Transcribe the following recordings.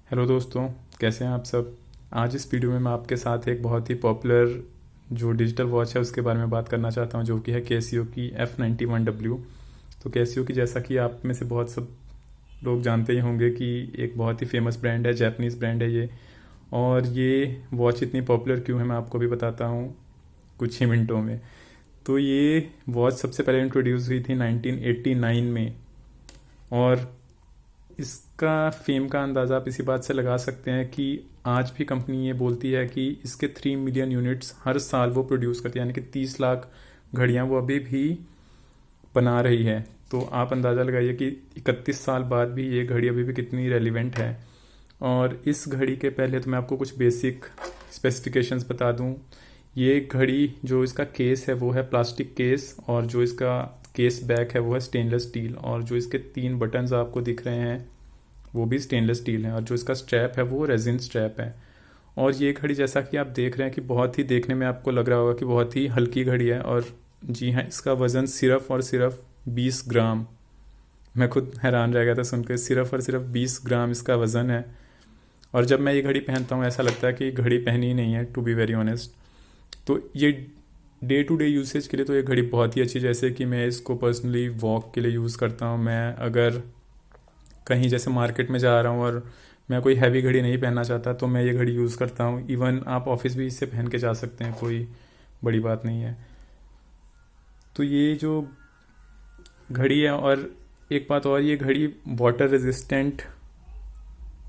Hello दोस्तों, कैसे हैं आप सब। आज इस वीडियो में मैं आपके साथ एक बहुत ही पॉपुलर जो डिजिटल वॉच है उसके बारे में बात करना चाहता हूं, जो कि है केसियो की F91W। तो केसियो की, जैसा कि आप में से बहुत सब लोग जानते ही होंगे कि एक बहुत ही फेमस ब्रांड है, जैपनीज़ ब्रांड है ये। और ये वॉच इतनी पॉपुलर क्यों है मैं आपको भी बताता हूँ कुछ ही मिनटों में। तो ये वॉच सबसे पहले इंट्रोड्यूस हुई थी 1989 में। और इसका फेम का अंदाज़ा आप इसी बात से लगा सकते हैं कि आज भी कंपनी ये बोलती है कि इसके 3 मिलियन यूनिट्स हर साल वो प्रोड्यूस करती है, यानी कि 30 लाख घड़ियाँ वो अभी भी बना रही है। तो आप अंदाज़ा लगाइए कि 31 साल बाद भी ये घड़ी अभी भी कितनी रेलिवेंट है। और इस घड़ी के पहले तो मैं आपको कुछ बेसिक स्पेसिफिकेशंस बता दूं। ये घड़ी, जो इसका केस है वो है प्लास्टिक केस, और जो इसका केस बैक है वो है स्टेनलेस स्टील, और जो इसके 3 बटन्स आपको दिख रहे हैं वो भी स्टेनलेस स्टील है, और जो इसका स्ट्रैप है वो रेजिन स्ट्रैप है। और ये घड़ी, जैसा कि आप देख रहे हैं कि बहुत ही देखने में आपको लग रहा होगा कि बहुत ही हल्की घड़ी है, और जी हाँ, इसका वज़न सिर्फ और सिर्फ 20 ग्राम। मैं खुद हैरान रह गया था सुनकर, सिर्फ और सिर्फ 20 ग्राम इसका वज़न है। और जब मैं ये घड़ी पहनता हूँ ऐसा लगता है कि घड़ी पहनी ही नहीं है, टू बी वेरी ऑनेस्ट। तो ये डे टू डे यूसेज के लिए तो ये घड़ी बहुत ही अच्छी, जैसे कि मैं इसको पर्सनली वॉक के लिए यूज़ करता हूँ। मैं अगर कहीं जैसे मार्केट में जा रहा हूँ और मैं कोई हैवी घड़ी नहीं पहनना चाहता तो मैं ये घड़ी यूज़ करता हूँ। इवन आप ऑफिस भी इससे पहन के जा सकते हैं, कोई बड़ी बात नहीं है। तो ये जो घड़ी है, और एक बात और, ये घड़ी वाटर रेजिस्टेंट,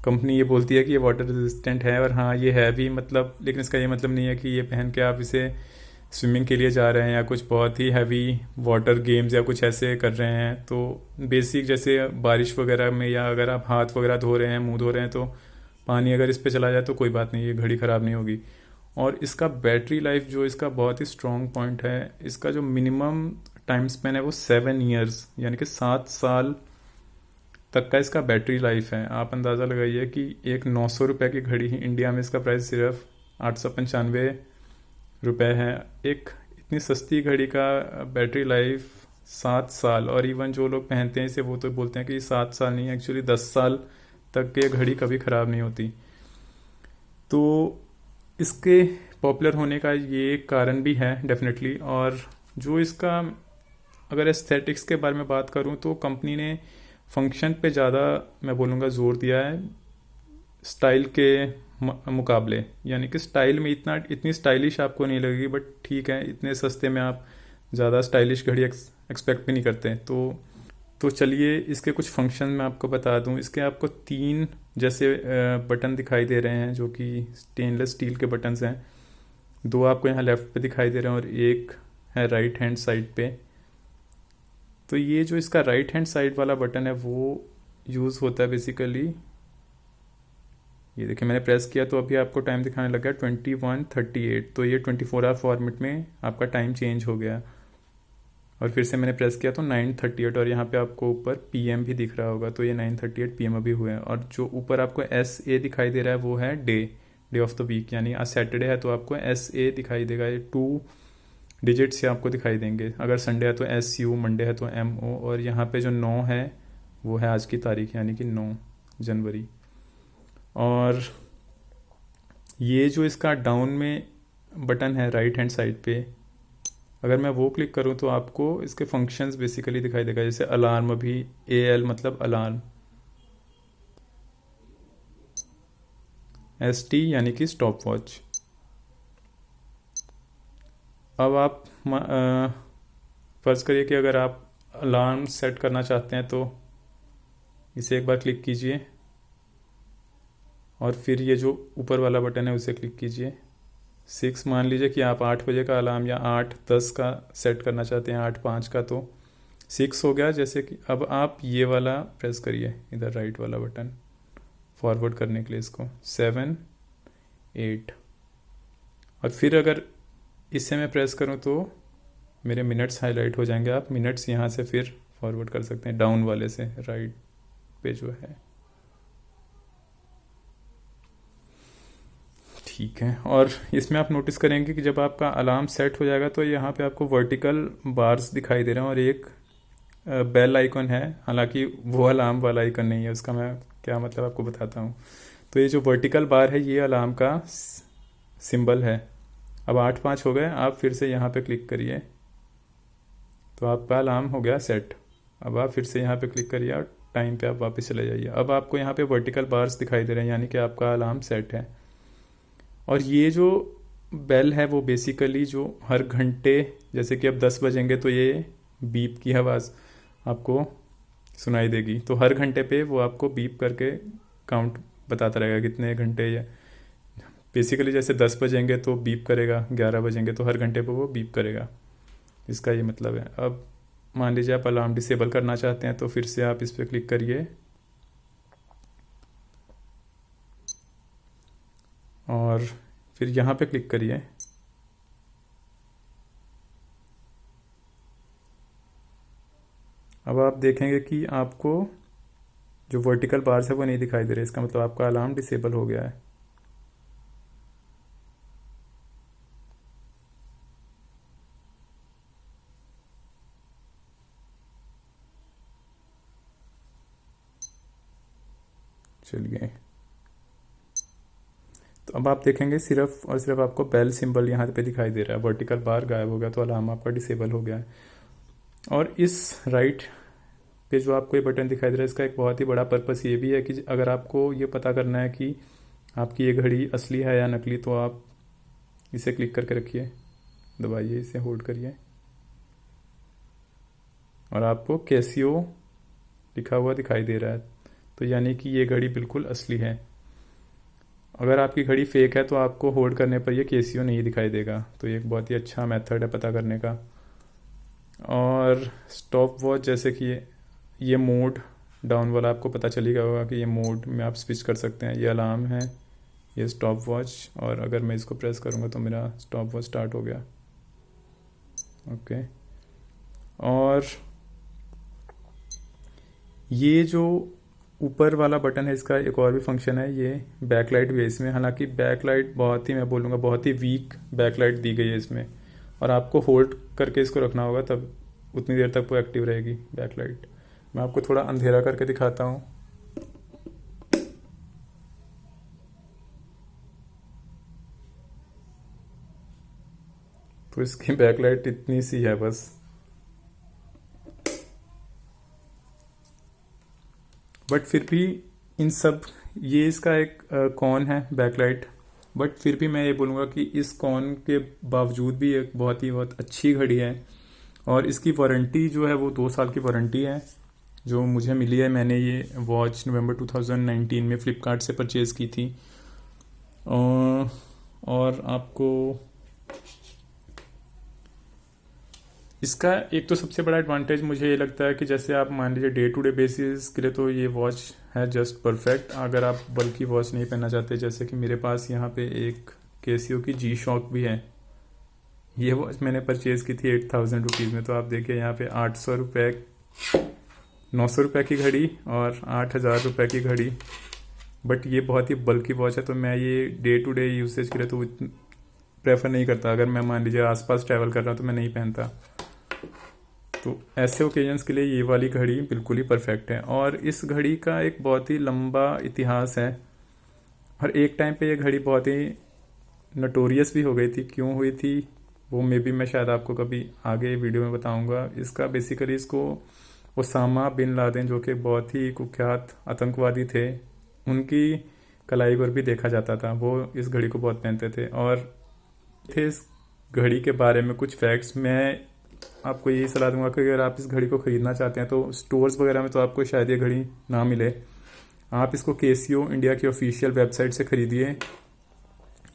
कंपनी ये बोलती है कि ये वाटर रेजिस्टेंट है, और हाँ ये है भी, मतलब, लेकिन इसका ये मतलब नहीं है कि ये पहन के आप इसे स्विमिंग के लिए जा रहे हैं या कुछ बहुत ही हैवी वाटर गेम्स या कुछ ऐसे कर रहे हैं। तो बेसिक जैसे बारिश वगैरह में, या अगर आप हाथ वगैरह धो रहे हैं, मुंह धो रहे हैं, तो पानी अगर इस पे चला जाए तो कोई बात नहीं, ये घड़ी ख़राब नहीं होगी। और इसका बैटरी लाइफ, जो इसका बहुत ही स्ट्रॉन्ग पॉइंट है, इसका जो मिनिमम टाइम स्पेन है वो 7 ईयर्स, यानी कि 7 साल तक का इसका बैटरी लाइफ है। आप अंदाज़ा लगाइए कि एक 900 रुपये की घड़ी ही इंडिया में इसका प्राइस सिर्फ 895 रुपये है। एक इतनी सस्ती घड़ी का बैटरी लाइफ 7 साल। और इवन जो लोग पहनते हैं इसे वो तो बोलते हैं कि 7 साल नहीं, एक्चुअली 10 साल तक ये घड़ी कभी ख़राब नहीं होती। तो इसके पॉपुलर होने का ये एक कारण भी है डेफिनेटली। और जो इसका, अगर एस्थेटिक्स के बारे में बात करूं तो कंपनी ने फंक्शन पे ज़्यादा, मैं बोलूँगा, जोर दिया है स्टाइल के मुकाबले। यानी कि स्टाइल में इतनी स्टाइलिश आपको नहीं लगेगी, बट ठीक है, इतने सस्ते में आप ज़्यादा स्टाइलिश घड़ी एक्सपेक्ट भी नहीं करते। तो चलिए इसके कुछ फंक्शन मैं आपको बता दूं। इसके आपको 3 जैसे बटन दिखाई दे रहे हैं, जो कि स्टेनलेस स्टील के बटन्स हैं। 2 आपको यहाँ लेफ़्ट पे दिखाई दे रहे हैं और एक है राइट हैंड साइड पे। तो ये जो इसका राइट हैंड साइड वाला बटन है वो यूज़ होता है बेसिकली, ये देखिए मैंने प्रेस किया तो अभी आपको टाइम दिखाने लगा 21:38। तो ये 24 आवर फॉर्मेट में आपका टाइम चेंज हो गया। और फिर से मैंने प्रेस किया तो 9:38, और यहाँ पे आपको ऊपर PM भी दिख रहा होगा, तो ये 9:38 PM अभी हुए हैं। और जो ऊपर आपको SA दिखाई दे रहा है वो है डे ऑफ द वीक, यानी आज सैटरडे है तो आपको SA दिखाई देगा। ये 2 डिजिट से आपको दिखाई देंगे। अगर संडे है तो SU, मंडे है तो MO। और यहाँ पे जो 9 है वो है आज की तारीख, यानी कि 9 जनवरी। और ये जो इसका डाउन में बटन है राइट हैंड साइड पे, अगर मैं वो क्लिक करूँ तो आपको इसके फंक्शंस बेसिकली दिखाई देगा। जैसे अलार्म, अभी AL मतलब अलार्म, ST यानी कि स्टॉप वॉच। अब आप फ़र्ज़ करिए कि अगर आप अलार्म सेट करना चाहते हैं तो इसे एक बार क्लिक कीजिए, और फिर ये जो ऊपर वाला बटन है उसे क्लिक कीजिए। 6 मान लीजिए कि आप 8 बजे का अलार्म या 8:10 का सेट करना चाहते हैं, 8:05 का, तो 6 हो गया। जैसे कि अब आप ये वाला प्रेस करिए, इधर राइट वाला बटन, फॉरवर्ड करने के लिए इसको, 7, 8। और फिर अगर इससे मैं प्रेस करूं तो मेरे मिनट्स हाईलाइट हो जाएंगे। आप मिनट्स यहाँ से फिर फॉरवर्ड कर सकते हैं डाउन वाले से राइट पे जो है। ठीक है। और इसमें आप नोटिस करेंगे कि जब आपका अलार्म सेट हो जाएगा तो यहाँ पे आपको वर्टिकल बार्स दिखाई दे रहे हैं और एक बेल आइकन है। हालांकि वो अलार्म वाला आइकन नहीं है, उसका मैं क्या मतलब आपको बताता हूँ। तो ये जो वर्टिकल बार है ये अलार्म का सिंबल है। अब 8-5 हो गए, आप फिर से यहाँ पे क्लिक करिए तो आपका अलार्म हो गया सेट। अब आप फिर से यहाँ पे क्लिक करिए और टाइम पे आप वापस चले जाइए। अब आपको यहाँ पे वर्टिकल बार्स दिखाई दे रहे हैं, यानी कि आपका अलार्म सेट है। और ये जो बेल है वो बेसिकली जो हर घंटे, जैसे कि अब 10 बजेंगे तो ये बीप की आवाज़ आपको सुनाई देगी। तो हर घंटे पे वो आपको बीप करके काउंट बताता रहेगा कितने घंटे। या बेसिकली जैसे 10 बजेंगे तो बीप करेगा, 11 बजेंगे तो हर घंटे पे वो बीप करेगा। इसका ये मतलब है। अब मान लीजिए आप अलार्म डिसेबल करना चाहते हैं तो फिर से आप इस पर क्लिक करिए और फिर यहाँ पे क्लिक करिए। अब आप देखेंगे कि आपको जो वर्टिकल बार्स है वो नहीं दिखाई दे रहे। इसका मतलब आपका अलार्म डिसेबल हो गया है। चलिए, तो अब आप देखेंगे सिर्फ और सिर्फ आपको बेल सिंबल यहाँ पे दिखाई दे रहा है, वर्टिकल बार गायब हो गया, तो अलार्म आपका डिसेबल हो गया है। और इस राइट पे जो आपको ये बटन दिखाई दे रहा है, इसका एक बहुत ही बड़ा पर्पस ये भी है कि अगर आपको ये पता करना है कि आपकी ये घड़ी असली है या नकली, तो आप इसे क्लिक करके रखिए, दबाइए, इसे होल्ड करिए और आपको कैसियो लिखा हुआ दिखाई दे रहा है। तो यानी कि ये घड़ी बिल्कुल असली है। अगर आपकी घड़ी फेक है तो आपको होल्ड करने पर ये कैसियो नहीं दिखाई देगा। तो ये एक बहुत ही अच्छा मेथड है पता करने का। और स्टॉप वॉच, जैसे कि ये मोड डाउन वाला आपको पता चल गया होगा कि ये मोड में आप स्विच कर सकते हैं। ये अलार्म है, ये स्टॉप वॉच, और अगर मैं इसको प्रेस करूँगा तो मेरा स्टॉप वॉच स्टार्ट हो गया। ओके। और ये जो ऊपर वाला बटन है, इसका एक और भी फंक्शन है, ये बैकलाइट भी है इसमें। हालांकि बैकलाइट बहुत ही, मैं बोलूँगा बहुत ही वीक बैकलाइट दी गई है इसमें, और आपको होल्ड करके इसको रखना होगा, तब उतनी देर तक वो एक्टिव रहेगी बैकलाइट। मैं आपको थोड़ा अंधेरा करके दिखाता हूँ। तो इसकी बैकलाइट इतनी सी है बस। बट फिर भी इन सब, ये इसका एक कॉन है बैकलाइट, बट फिर भी मैं ये बोलूँगा कि इस कॉन के बावजूद भी एक बहुत अच्छी घड़ी है। और इसकी वारंटी जो है वो 2 साल की वारंटी है जो मुझे मिली है। मैंने ये वॉच नवंबर 2019 में फ़्लिपकार्ट से परचेज़ की थी। और आपको इसका एक तो सबसे बड़ा एडवांटेज मुझे ये लगता है कि जैसे आप मान लीजिए डे टू डे बेसिस के लिए तो ये वॉच है जस्ट परफेक्ट। अगर आप बल्कि वॉच नहीं पहनना चाहते, जैसे कि मेरे पास यहाँ पे एक केसियो की जी शॉक भी है। ये वॉच मैंने परचेज़ की थी 8000 रुपीज़ में। तो आप देखिए यहाँ पे 800 रुपये, 900 रुपये की घड़ी और 8000 रुपये की घड़ी। बट ये बहुत ही बल्कि वॉच है, तो मैं ये डे टू डे यूसेज के लिए तो प्रेफर नहीं करता। अगर मैं मान लीजिए आसपास ट्रैवल कर रहा हूँ तो मैं नहीं पहनता। तो ऐसे ओकेजन्स के लिए ये वाली घड़ी बिल्कुल ही परफेक्ट है। और इस घड़ी का एक बहुत ही लंबा इतिहास है, और एक टाइम पे ये घड़ी बहुत ही नटोरियस भी हो गई थी। क्यों हुई थी वो मे बी मैं शायद आपको कभी आगे वीडियो में बताऊंगा। इसका बेसिकली इसको ओसामा बिन लादेन, जो कि बहुत ही कुख्यात आतंकवादी थे, उनकी कलाई पर भी देखा जाता था। वो इस घड़ी को बहुत पहनते थे। और थे इस घड़ी के बारे में कुछ फैक्ट्स, मैं आपको यही सलाह दूंगा कि अगर आप इस घड़ी को ख़रीदना चाहते हैं तो स्टोर्स वगैरह में तो आपको शायद ये घड़ी ना मिले। आप इसको केसियो इंडिया की ऑफिशियल वेबसाइट से ख़रीदिए,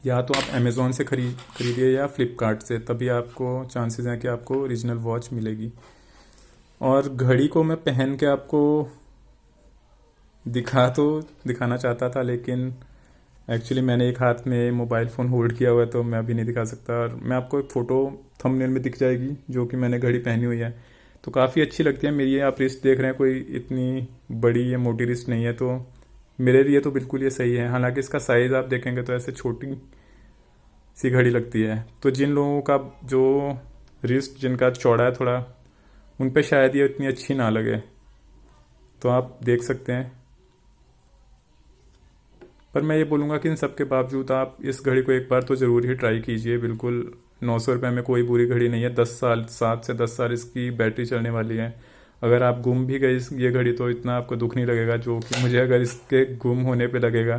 या तो आप अमेज़ॉन से खरीदिए या फ्लिपकार्ट से, तभी आपको चांसेस हैं कि आपको ओरिजिनल वॉच मिलेगी। और घड़ी को मैं पहन के आपको दिखाना चाहता था, लेकिन एक्चुअली मैंने एक हाथ में मोबाइल फ़ोन होल्ड किया हुआ है तो मैं अभी नहीं दिखा सकता। और मैं आपको एक फ़ोटो थंबनेल में दिख जाएगी जो कि मैंने घड़ी पहनी हुई है, तो काफ़ी अच्छी लगती है मेरी। आप रिस्ट देख रहे हैं, कोई इतनी बड़ी या मोटी रिस्ट नहीं है, तो मेरे लिए तो बिल्कुल ये सही है। हालांकि इसका साइज़ आप देखेंगे तो ऐसे छोटी सी घड़ी लगती है। तो जिन लोगों का जो रिस्ट जिनका चौड़ा है थोड़ा, उन पे शायद ये इतनी अच्छी ना लगे। तो आप देख सकते हैं पर मैं ये बोलूँगा कि इन सब के बावजूद आप इस घड़ी को एक बार तो ज़रूर ही ट्राई कीजिए। बिल्कुल 900 रुपये में कोई बुरी घड़ी नहीं है। 10 साल, 7 से 10 साल इसकी बैटरी चलने वाली है। अगर आप गुम भी गए ये घड़ी तो इतना आपको दुख नहीं लगेगा जो कि मुझे अगर इसके गुम होने पे लगेगा।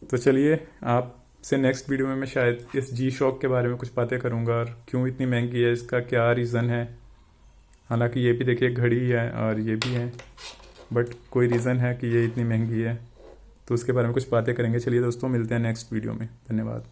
तो चलिए, आपसे नेक्स्ट वीडियो में मैं शायद इस जी शॉक के बारे में कुछ बातें करूँगा और क्यों इतनी महंगी है, इसका क्या रीज़न है। हालांकि ये भी देखिए घड़ी है और ये भी है, बट कोई रीज़न है कि ये इतनी महंगी है, तो उसके बारे में कुछ बातें करेंगे। चलिए दोस्तों, मिलते हैं नेक्स्ट वीडियो में। धन्यवाद।